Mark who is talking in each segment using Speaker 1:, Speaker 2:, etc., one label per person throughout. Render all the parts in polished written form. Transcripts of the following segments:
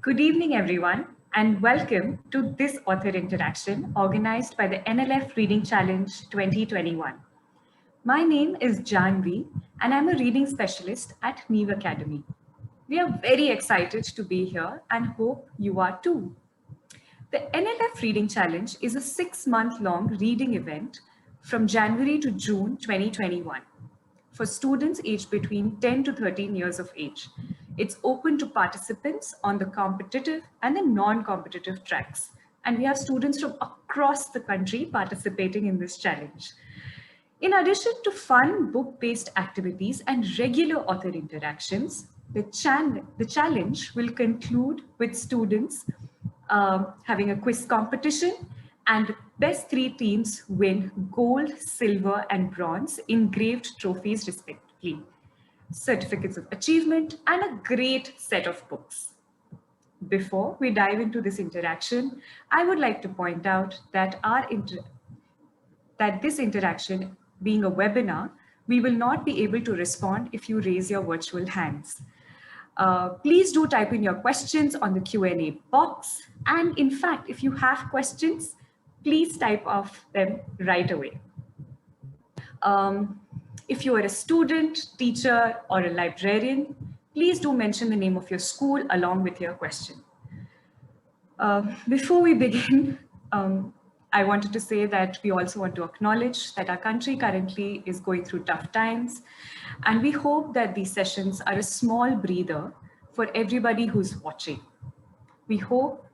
Speaker 1: Good evening, everyone, and welcome to this author interaction organized by the NLF Reading Challenge 2021. My name is Janvi, and I'm a reading specialist at Neev Academy. We are very excited to be here and hope you are too. The NLF Reading Challenge is a 6-month-long reading event from January to June 2021 for students aged between 10 to 13 years of age. It's open to participants on the competitive and the non-competitive tracks. And we have students from across the country participating in this challenge. In addition to fun book-based activities and regular author interactions, the challenge will conclude with students having a quiz competition, and the best 3 teams win gold, silver, and bronze engraved trophies respectively, certificates of achievement, and a great set of books. Before we dive into this interaction, I would like to point out that this interaction being a webinar, we will not be able to respond if you raise your virtual hands. Please do type in your questions on the Q&A box. And in fact, if you have questions, please type off them right away. If you are a student, teacher, or a librarian, please do mention the name of your school along with your question. Before we begin, I wanted to say that we also want to acknowledge that our country currently is going through tough times, and we hope that these sessions are a small breather for everybody who's watching. We hope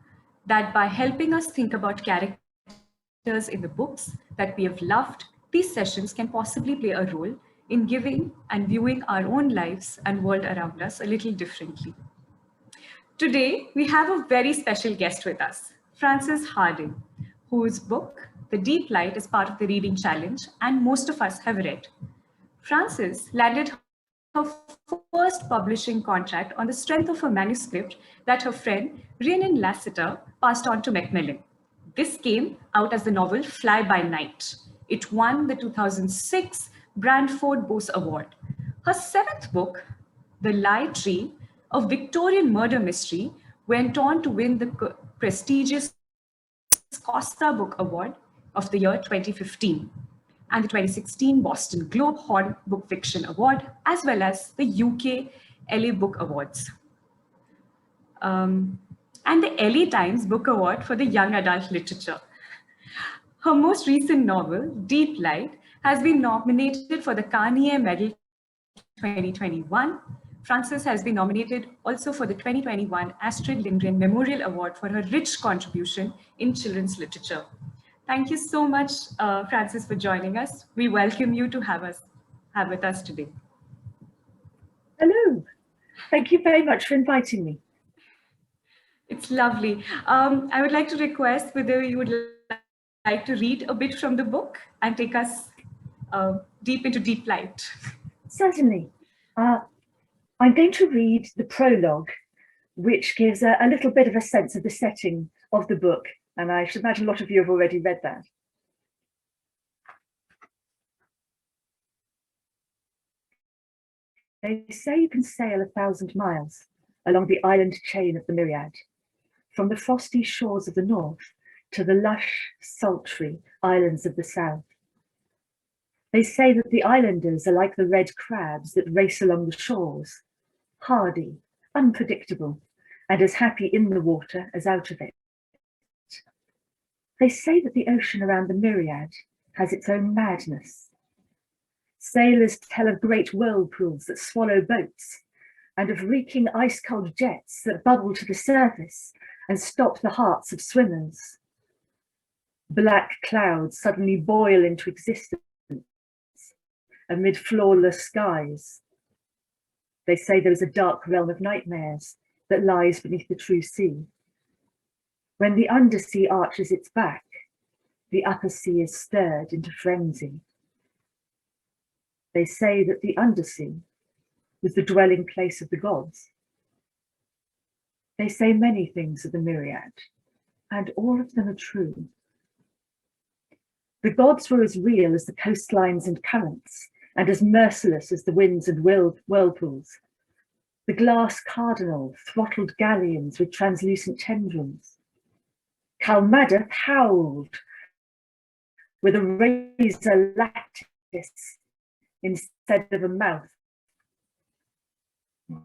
Speaker 1: that by helping us think about characters in the books that we have loved, these sessions can possibly play a role in giving and viewing our own lives and world around us a little differently. Today, we have a very special guest with us, Frances Hardinge, whose book, The Deeplight, is part of the Reading Challenge, and most of us have read. Frances landed her first publishing contract on the strength of a manuscript that her friend Rhiannon Lasseter passed on to Macmillan. This came out as the novel Fly By Night. It won the 2006 Brandford Bose Award. Her 7th book, The Lie Tree, a Victorian murder mystery, went on to win the prestigious Costa Book Award of the year 2015 and the 2016 Boston Globe Horn Book Fiction Award, as well as the UK LA Book Awards. And the LA Times Book Award for the Young Adult Literature. Her most recent novel, Deeplight, has been nominated for the Carnegie Medal 2021. Frances has been nominated also for the 2021 Astrid Lindgren Memorial Award for her rich contribution in children's literature. Thank you so much, Frances, for joining us. We welcome you to have with us today.
Speaker 2: Hello. Thank you very much for inviting me.
Speaker 1: It's lovely. I would like to request whether you would like to read a bit from the book and take us deep into Deeplight.
Speaker 2: Certainly. I'm going to read the prologue, which gives a little bit of a sense of the setting of the book, and I should imagine a lot of you have already read that. They say you can sail 1,000 miles along the island chain of the Myriad, from the frosty shores of the north to the lush, sultry islands of the south. They say that the islanders are like the red crabs that race along the shores, hardy, unpredictable, and as happy in the water as out of it. They say that the ocean around the Myriad has its own madness. Sailors tell of great whirlpools that swallow boats, and of reeking ice-cold jets that bubble to the surface and stop the hearts of swimmers. Black clouds suddenly boil into existence amid flawless skies. They say there is a dark realm of nightmares that lies beneath the true sea. When the undersea arches its back, the upper sea is stirred into frenzy. They say that the undersea was the dwelling place of the gods. They say many things of the Myriad, and all of them are true. The gods were as real as the coastlines and currents, and as merciless as the winds and whirlpools. the glass cardinal throttled galleons with translucent tendrils. Calmaddeth howled with a razor lattice instead of a mouth.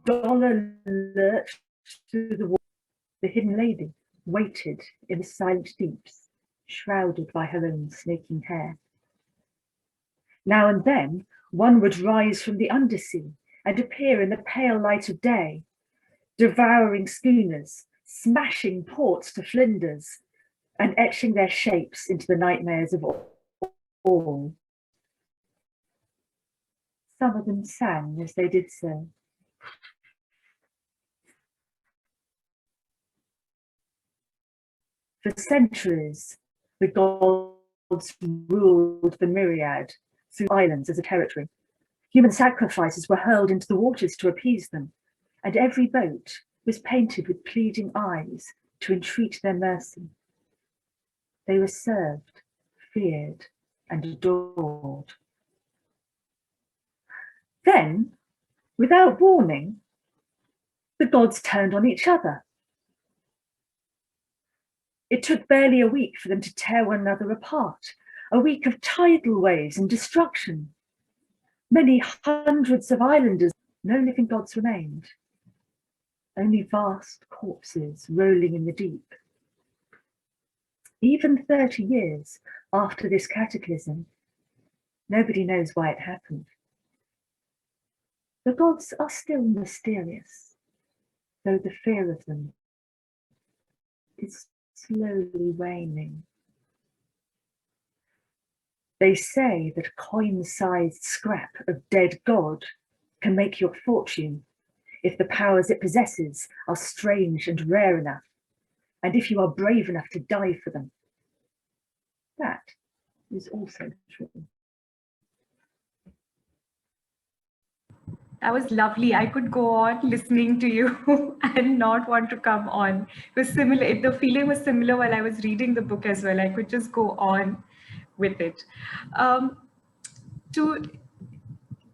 Speaker 2: Dollar lurched through the water. The hidden lady waited in the silent deeps, shrouded by her own snaking hair. Now and then, one would rise from the undersea and appear in the pale light of day, devouring schooners, smashing ports to flinders, and etching their shapes into the nightmares of all. Some of them sang as they did so. For centuries, the gods ruled the myriad through islands as a territory. Human sacrifices were hurled into the waters to appease them, and every boat was painted with pleading eyes to entreat their mercy. They were served, feared, and adored. Then, without warning, the gods turned on each other. It took barely a week for them to tear one another apart, a week of tidal waves and destruction. Many hundreds of islanders, no living gods remained, only vast corpses rolling in the deep. Even 30 years after this cataclysm, nobody knows why it happened. The gods are still mysterious, though the fear of them is slowly waning. They say that a coin-sized scrap of dead god can make your fortune if the powers it possesses are strange and rare enough, and if you are brave enough to die for them. That is also true.
Speaker 1: That was lovely. I could go on listening to you and not want to come on. It was similar. The feeling was similar while I was reading the book as well. I could just go on with it. To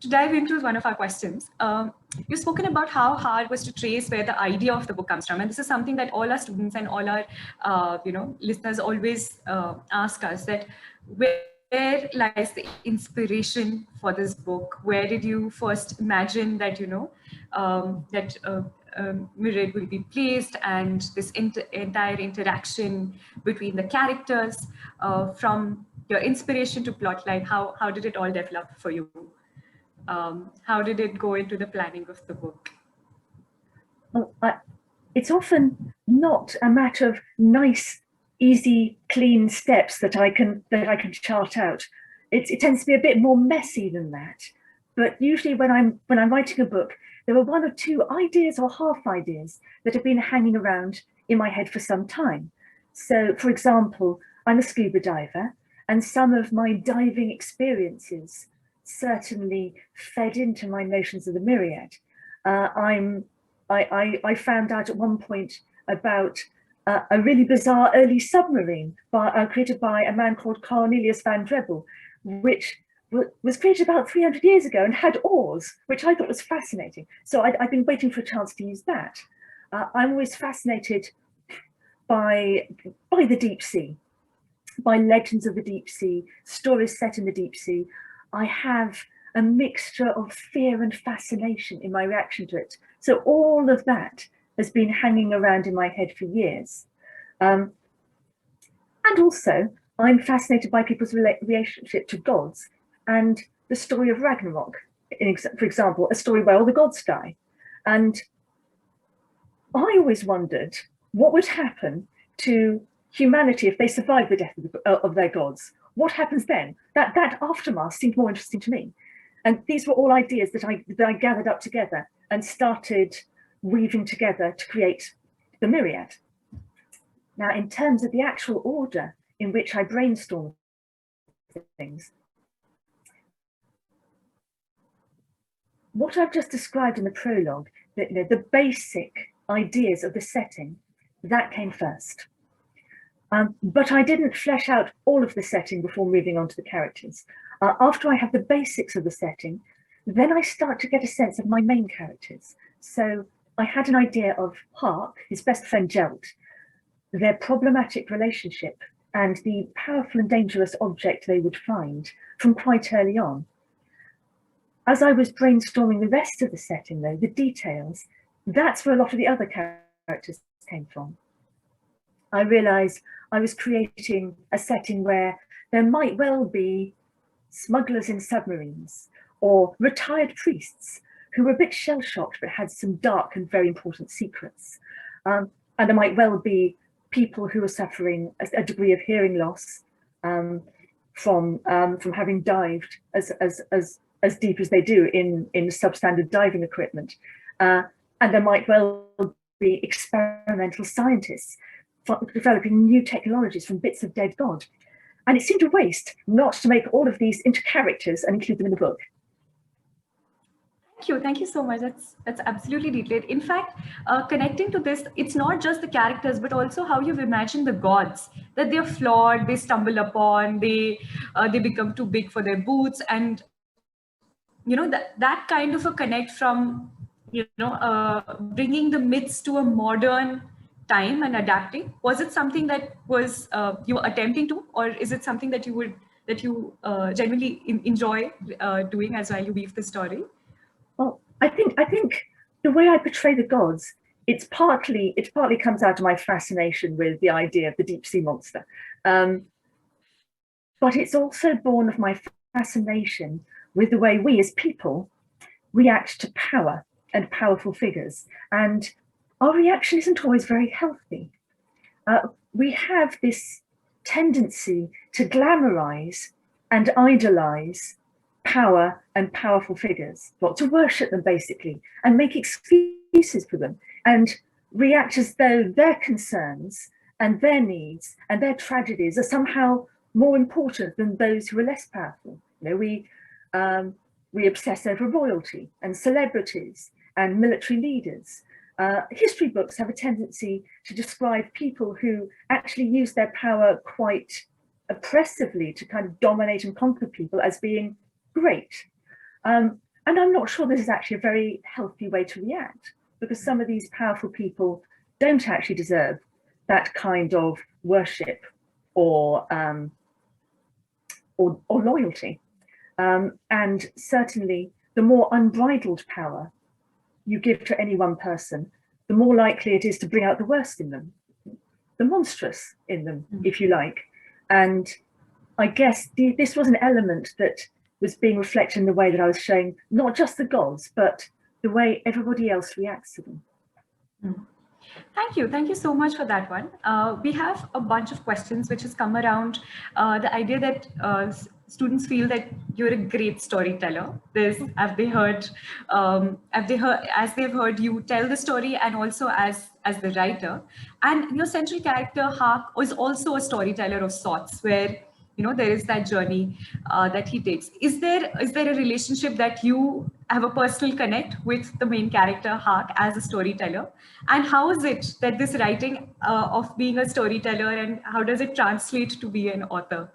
Speaker 1: dive into one of our questions, you've spoken about how hard was to trace where the idea of the book comes from, and this is something that all our students and all our listeners always ask us, that where lies the inspiration for this book? Where did you first imagine that Mairead will be placed, and this entire interaction between the characters, from your inspiration to plotline? How did it all develop for you? How did it go into the planning of the book?
Speaker 2: Well, it's often not a matter of nice, easy, clean steps that I can chart out. It tends to be a bit more messy than that. But usually when I'm writing a book, there are one or two ideas or half ideas that have been hanging around in my head for some time. So, for example, I'm a scuba diver, and some of my diving experiences certainly fed into my notions of the myriad. I found out at one point about a really bizarre early submarine created by a man called Cornelius van Drebbel, which was created about 300 years ago and had oars, which I thought was fascinating. So I've been waiting for a chance to use that. I'm always fascinated by the deep sea, by legends of the deep sea, stories set in the deep sea. I have a mixture of fear and fascination in my reaction to it. So all of that has been hanging around in my head for years. And also, I'm fascinated by people's relationship to gods and the story of Ragnarok, for example, a story where all the gods die. And I always wondered what would happen to humanity if they survived the death of their gods. What happens then? That aftermath seemed more interesting to me. And these were all ideas that I gathered up together and started weaving together to create the myriad. Now, in terms of the actual order in which I brainstorm things, what I've just described in the prologue, the basic ideas of the setting, that came first. But I didn't flesh out all of the setting before moving on to the characters. After I have the basics of the setting, then I start to get a sense of my main characters. So I had an idea of Hark, his best friend Jelt, their problematic relationship, and the powerful and dangerous object they would find from quite early on. As I was brainstorming the rest of the setting, though, the details, that's where a lot of the other characters came from. I realised I was creating a setting where there might well be smugglers in submarines or retired priests who were a bit shell-shocked but had some dark and very important secrets. And there might well be people who are suffering a degree of hearing loss from having dived as deep as they do in substandard diving equipment. And there might well be experimental scientists developing new technologies from bits of dead God. And it seemed a waste not to make all of these into characters and include them in the book.
Speaker 1: Thank you so much. That's absolutely detailed. In fact, connecting to this, it's not just the characters, but also how you've imagined the gods, that they're flawed, they stumble upon, they become too big for their boots, and that kind of a connect from bringing the myths to a modern time and adapting. Was it something that was you were attempting to, or is it something that you genuinely enjoy doing as while you weave the story?
Speaker 2: Well, I think the way I portray the gods, it partly comes out of my fascination with the idea of the deep sea monster, but it's also born of my fascination with the way we as people react to power and powerful figures, and our reaction isn't always very healthy. We have this tendency to glamorize and idolize power and powerful figures, well, to worship them basically, and make excuses for them, and react as though their concerns and their needs and their tragedies are somehow more important than those who are less powerful. We obsess over royalty and celebrities and military leaders. History books have a tendency to describe people who actually use their power quite oppressively to kind of dominate and conquer people as being great. And I'm not sure this is actually a very healthy way to react, because some of these powerful people don't actually deserve that kind of worship or loyalty. And certainly the more unbridled power you give to any one person, the more likely it is to bring out the worst in them, the monstrous in them, if you like. And I guess this was an element that was being reflected in the way that I was showing not just the gods, but the way everybody else reacts to them.
Speaker 1: Thank you so much for that one. We have a bunch of questions which has come around the idea that students feel that you're a great storyteller. As they've heard you tell the story, and also as the writer, and your central character Hark is also a storyteller of sorts, where there is that journey that he takes. Is there a relationship that you have a personal connect with the main character Hark as a storyteller? And how is it that this writing of being a storyteller, and how does it translate to be an author?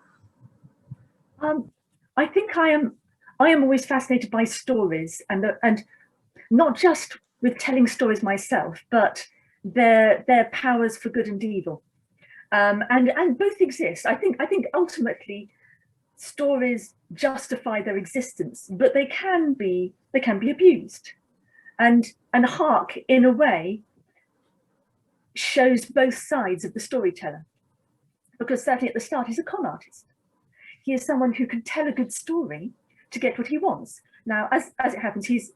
Speaker 2: I think I am always fascinated by stories, and not just with telling stories myself, but their powers for good and evil. And both exist. I think ultimately stories justify their existence, but they can be abused. And Hark, in a way, shows both sides of the storyteller, because certainly at the start he's a con artist. He is someone who can tell a good story to get what he wants. Now, as it happens, he's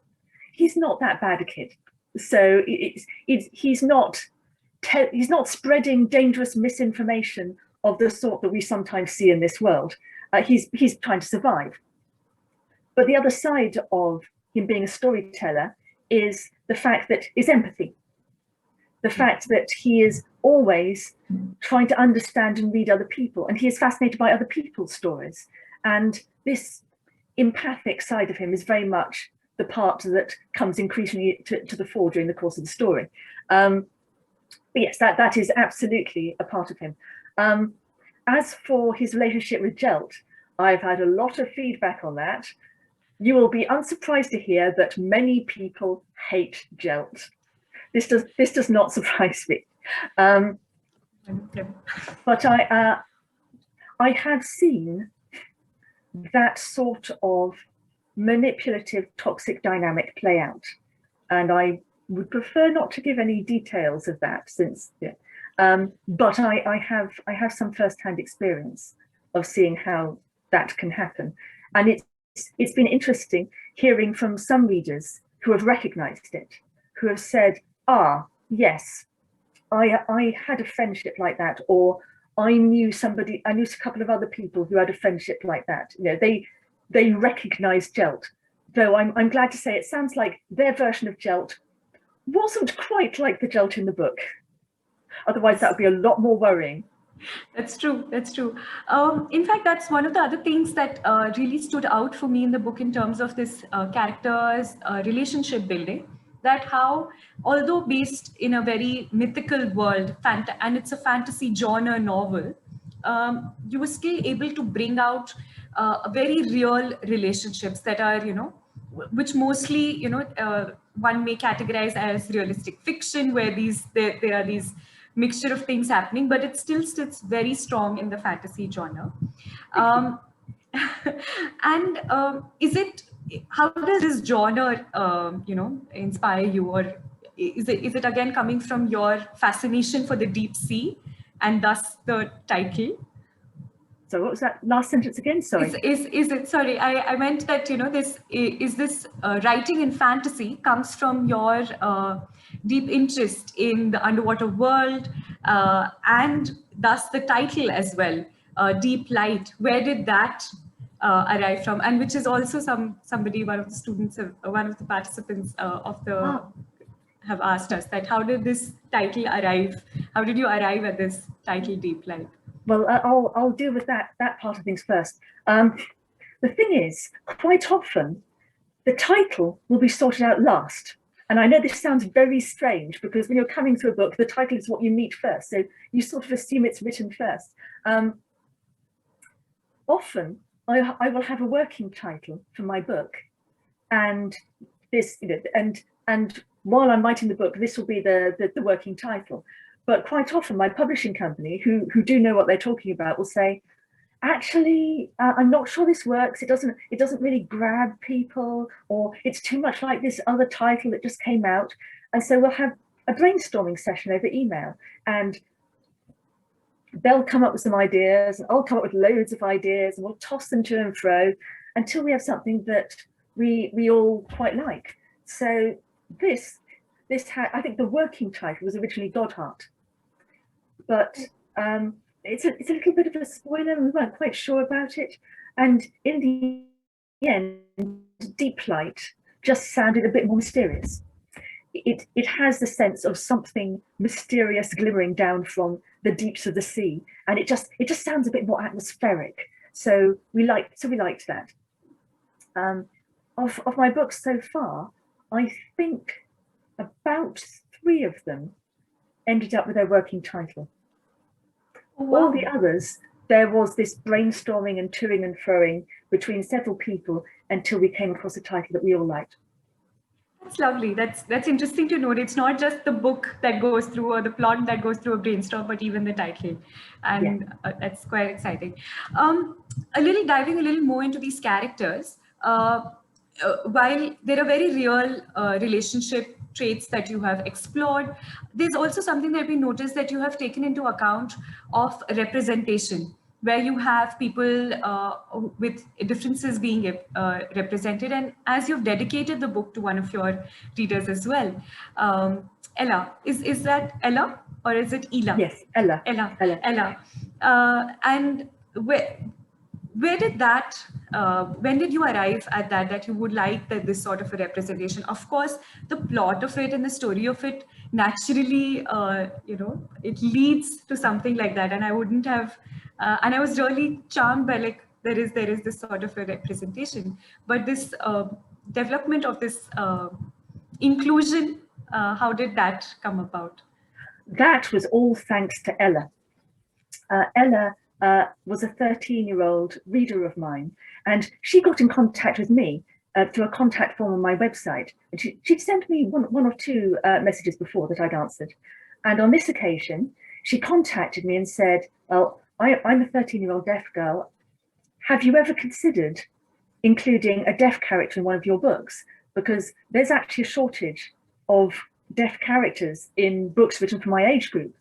Speaker 2: not that bad a kid, so he's not spreading dangerous misinformation of the sort that we sometimes see in this world. He's trying to survive. But the other side of him being a storyteller is the fact that is empathy. The fact that he is always trying to understand and read other people, and he is fascinated by other people's stories. And this empathic side of him is very much the part that comes increasingly to the fore during the course of the story. But yes, that is absolutely a part of him. As for his relationship with Jelt, I've had a lot of feedback on that. You will be unsurprised to hear that many people hate Gelt. This does not surprise me. But I have seen that sort of manipulative, toxic dynamic play out, and I would prefer not to give any details of that, since, but I have some first-hand experience of seeing how that can happen, and it's been interesting hearing from some readers who have recognised it, who have said, "Ah, yes, I had a friendship like that," or I knew a couple of other people who had a friendship like that. They recognised Gelt, though I'm glad to say it sounds like their version of Gelt wasn't quite like the Gelt in the book. Otherwise, that would be a lot more worrying.
Speaker 1: That's true. That's true. In fact, that's one of the other things that really stood out for me in the book in terms of this characters' relationship building. That how, although based in a very mythical world, and it's a fantasy genre novel, you were still able to bring out very real relationships that are, which mostly, one may categorize as realistic fiction, where there are these mixture of things happening, but it still sits very strong in the fantasy genre. And how does this genre, inspire you, or is it again coming from your fascination for the deep sea, and thus the title?
Speaker 2: So what was that last sentence again? Sorry.
Speaker 1: Is it? Sorry, I meant that this writing in fantasy comes from your deep interest in the underwater world, and thus the title as well, Deeplight. Where did that arrive from? And which is also one of the students, one of the participants have asked us that how did this title arrive? How did you arrive at this title, Deeplight?
Speaker 2: Well, I'll deal with that part of things first. The thing is, quite often, the title will be sorted out last. And I know this sounds very strange, because when you're coming through a book, the title is what you meet first. So you sort of assume it's written first. Often, I will have a working title for my book, and this, and while I'm writing the book, this will be the working title. But quite often, my publishing company, who do know what they're talking about, will say, "Actually, I'm not sure this works. It doesn't really grab people, or it's too much like this other title that just came out." And so we'll have a brainstorming session over email, and they'll come up with some ideas, and I'll come up with loads of ideas, and we'll toss them to and fro until we have something that we all quite like. So I think the working title was originally Godheart, but it's a little bit of a spoiler, and we weren't quite sure about it. And in the end, Deeplight just sounded a bit more mysterious. It has the sense of something mysterious glimmering down from the deeps of the sea, and it just sounds a bit more atmospheric. So we liked that. Of my books so far, I think about 3 of them ended up with their working title. Oh, wow. All the others, there was this brainstorming and toing and froing between several people until we came across a title that we all liked.
Speaker 1: That's lovely. That's interesting to note. It's not just the book that goes through, or the plot that goes through a brainstorm, but even the title, and that's quite exciting. Diving a little more into these characters. While there are very real relationship traits that you have explored, there's also something that we noticed that you have taken into account of representation, where you have people with differences being represented. And as you've dedicated the book to one of your readers as well, Ella, is that Ella or is it Ela?
Speaker 2: Yes, Ella.
Speaker 1: Ella. And where did that, when did you arrive at that you would like this sort of a representation? Of course, the plot of it and the story of it naturally, it leads to something like that. And I wouldn't have, and I was really charmed by there is this sort of a representation, but this development of this inclusion, how did that come about?
Speaker 2: That was all thanks to Ella. Ella was a 13-year-old reader of mine, and she got in contact with me through a contact form on my website. And she'd sent me one or two messages before that I'd answered. And on this occasion, she contacted me and said, well, I'm a 13-year-old deaf girl. Have you ever considered including a deaf character in one of your books? Because there's actually a shortage of deaf characters in books written for my age group.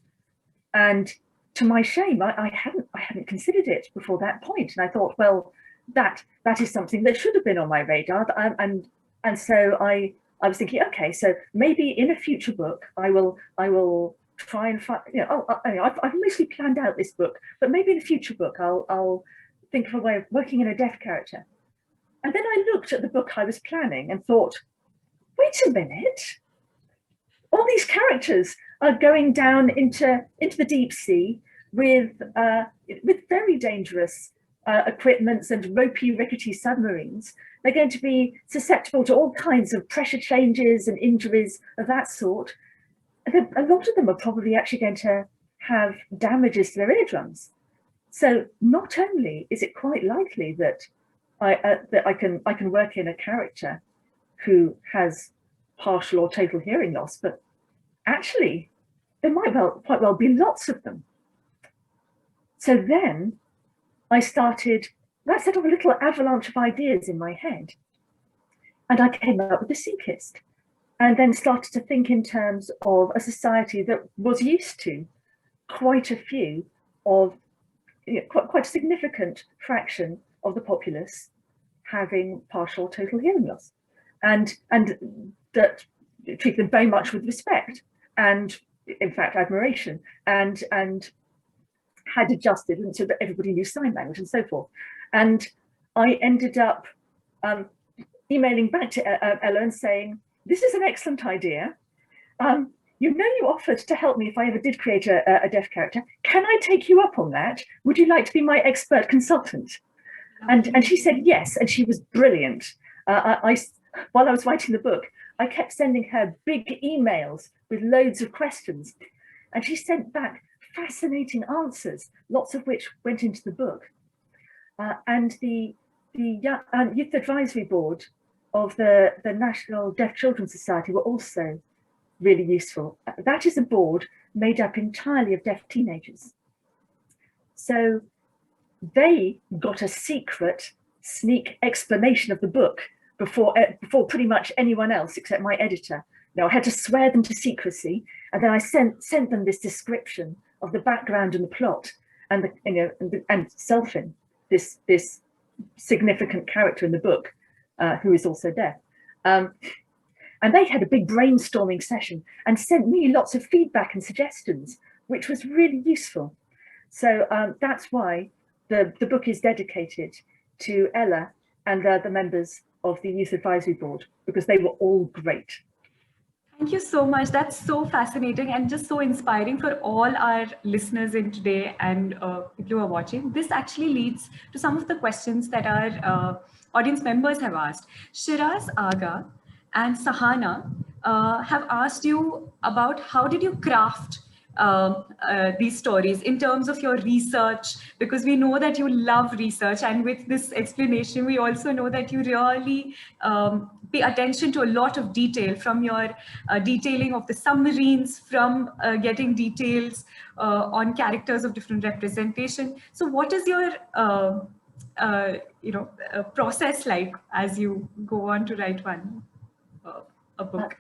Speaker 2: And to my shame, I hadn't considered it before that point. And I thought, well, that is something that should have been on my radar. And so I was thinking, okay, so maybe in a future book, I will try and find, I've mostly planned out this book, but maybe in a future book, I'll think of a way of working in a deaf character. And then I looked at the book I was planning and thought, wait a minute, all these characters are going down into the deep sea with very dangerous equipments and ropey, rickety submarines. They're going to be susceptible to all kinds of pressure changes and injuries of that sort. A lot of them are probably actually going to have damages to their eardrums. So not only is it quite likely that I can work in a character who has partial or total hearing loss, but actually there might quite well be lots of them. So then that set off a little avalanche of ideas in my head, and I came up with the Seekist, and then started to think in terms of a society that was used to quite a few of, quite a significant fraction of the populace having partial total hearing loss, and that treat them very much with respect and, in fact, admiration, and had adjusted and so that everybody knew sign language and so forth. And I ended up emailing back to Ella and saying, this is an excellent idea. You offered to help me if I ever did create a deaf character. Can I take you up on that? Would you like to be my expert consultant? And she said yes, and she was brilliant. While I was writing the book, I kept sending her big emails with loads of questions, and she sent back fascinating answers, lots of which went into the book. And the Youth Advisory Board of the National Deaf Children's Society were also really useful. That is a board made up entirely of deaf teenagers. So they got a secret, sneak explanation of the book before pretty much anyone else except my editor. Now I had to swear them to secrecy, and then I sent them this description of the background and the plot, and and Selfin, this significant character in the book, who is also deaf. And they had a big brainstorming session and sent me lots of feedback and suggestions, which was really useful. So that's why the book is dedicated to Ella and the members of the Youth Advisory Board, because they were all great.
Speaker 1: Thank you so much. That's so fascinating and just so inspiring for all our listeners in today and people who are watching. This actually leads to some of the questions that our audience members have asked. Shiraz Aga and Sahana have asked you about how did you craft these stories in terms of your research, because we know that you love research, and with this explanation we also know that you really pay attention to a lot of detail, from your detailing of the submarines, from getting details on characters of different representation. So what is your process like as you go on to write a book?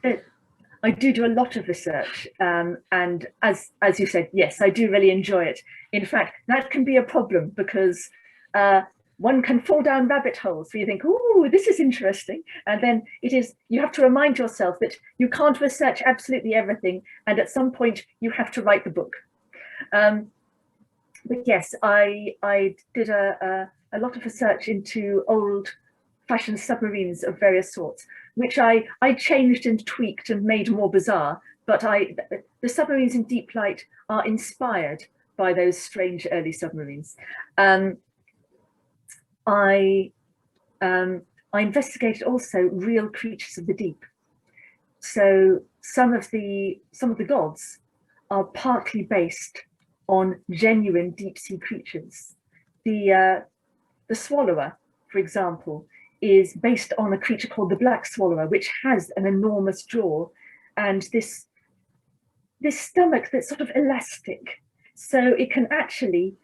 Speaker 2: I do a lot of research, and as you said, yes, I do really enjoy it. In fact, that can be a problem because one can fall down rabbit holes where you think, oh, this is interesting, and then you have to remind yourself that you can't research absolutely everything, and at some point you have to write the book. But yes, I did a lot of research into old-fashioned submarines of various sorts, which I changed and tweaked and made more bizarre. But the submarines in Deeplight are inspired by those strange early submarines. I investigated also real creatures of the deep. So some of the gods are partly based on genuine deep sea creatures. The swallower, for example, is based on a creature called the black swallower, which has an enormous jaw and this stomach that's sort of elastic. So it can actually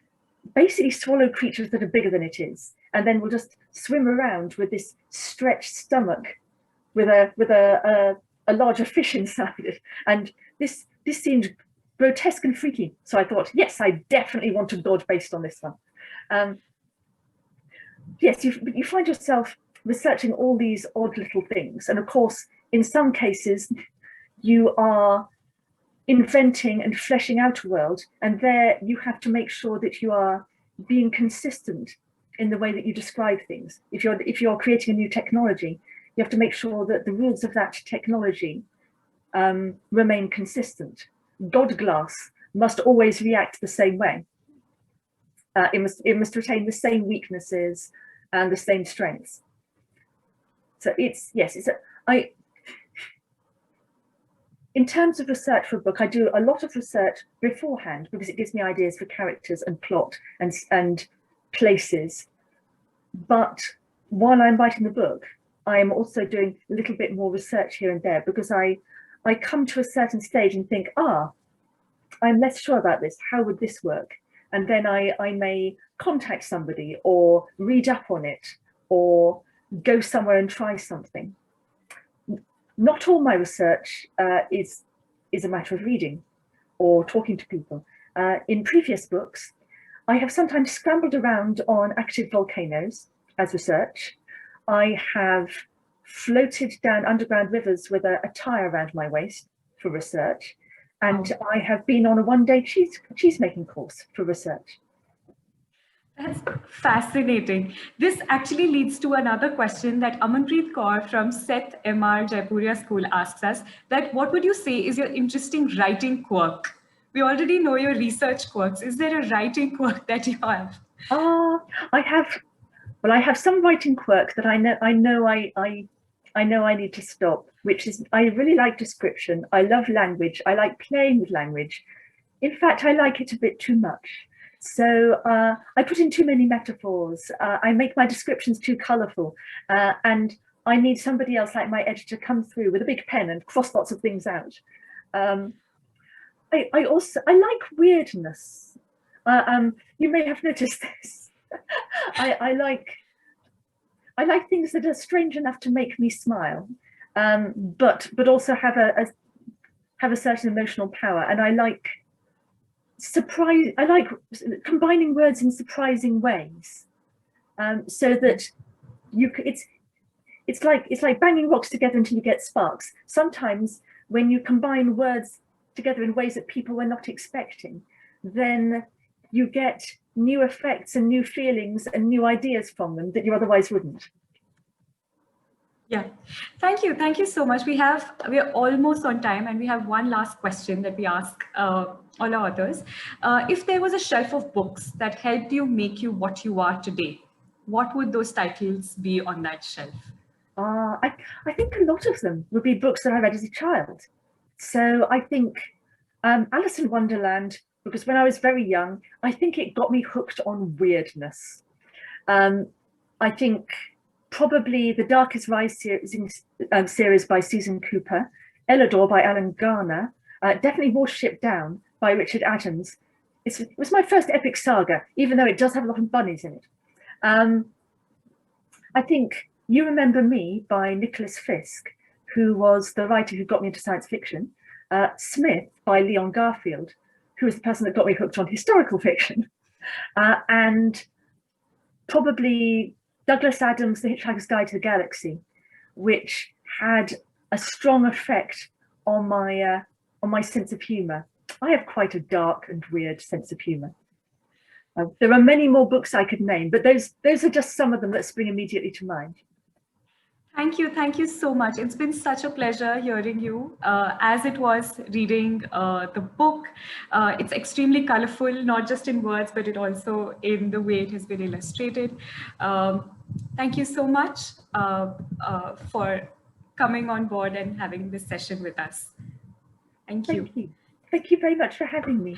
Speaker 2: basically swallow creatures that are bigger than it is, and then will just swim around with this stretched stomach with a larger fish inside it. And this seemed grotesque and freaky. So I thought, yes, I definitely want a god based on this one. Yes, you find yourself researching all these odd little things. And of course, in some cases, you are inventing and fleshing out a world, and there you have to make sure that you are being consistent in the way that you describe things. If you're creating a new technology, you have to make sure that the rules of that technology remain consistent. God glass must always react the same way. It must retain the same weaknesses and the same strengths. So in terms of research for a book, I do a lot of research beforehand because it gives me ideas for characters and plot and places. But while I'm writing the book, I am also doing a little bit more research here and there, because I come to a certain stage and think, I'm less sure about this. How would this work? And then I may contact somebody or read up on it or go somewhere and try something. Not all my research is a matter of reading or talking to people. In previous books, I have sometimes scrambled around on active volcanoes as research. I have floated down underground rivers with a tie around my waist for research. And I have been on a one-day cheese making course for research.
Speaker 1: That's fascinating. This actually leads to another question that Amanpreet Kaur from Seth MR Jaipuria School asks us, that what would you say is your interesting writing quirk? We already know your research quirks. Is there a writing quirk that you have?
Speaker 2: I have some writing quirk that I know I need to stop, which is I really like description. I love language. I like playing with language. In fact, I like it a bit too much. So I put in too many metaphors. I make my descriptions too colourful, and I need somebody else like my editor come through with a big pen and cross lots of things out. I like weirdness. You may have noticed this. I like things that are strange enough to make me smile, but also have a certain emotional power, and I like combining words in surprising ways, so that it's like banging rocks together until you get sparks. Sometimes when you combine words together in ways that people were not expecting, then you get new effects and new feelings and new ideas from them that you otherwise wouldn't.
Speaker 1: Yeah, thank you. Thank you so much. We are almost on time, and we have one last question that we ask all our authors. If there was a shelf of books that helped you make you what you are today, what would those titles be on that shelf?
Speaker 2: I think a lot of them would be books that I read as a child. So I think Alice in Wonderland, because when I was very young, I think it got me hooked on weirdness. I think probably the Darkest Rise series by Susan Cooper, Ellador by Alan Garner, definitely Watership Down by Richard Adams. It was my first epic saga, even though it does have a lot of bunnies in it. I think You Remember Me by Nicholas Fisk, who was the writer who got me into science fiction. Smith by Leon Garfield, who was the person that got me hooked on historical fiction. And probably Douglas Adams' The Hitchhiker's Guide to the Galaxy, which had a strong effect on my sense of humor. I have quite a dark and weird sense of humor. There are many more books I could name, but those are just some of them that spring immediately to mind.
Speaker 1: Thank you so much. It's been such a pleasure hearing you. As it was reading the book, it's extremely colorful, not just in words, but it also in the way it has been illustrated. Thank you so much for coming on board and having this session with us. Thank you.
Speaker 2: Thank you very much for having me.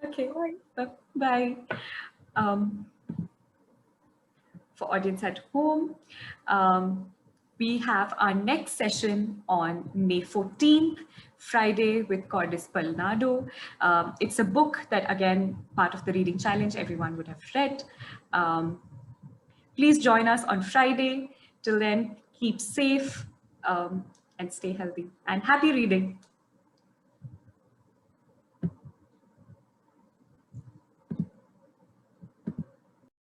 Speaker 1: Okay, bye. for audience at home, we have our next session on May 14th, Friday, with Cordis Palnado. It's a book that, again, part of the reading challenge everyone would have read. Please join us on Friday. Till then, keep safe and stay healthy. And happy reading.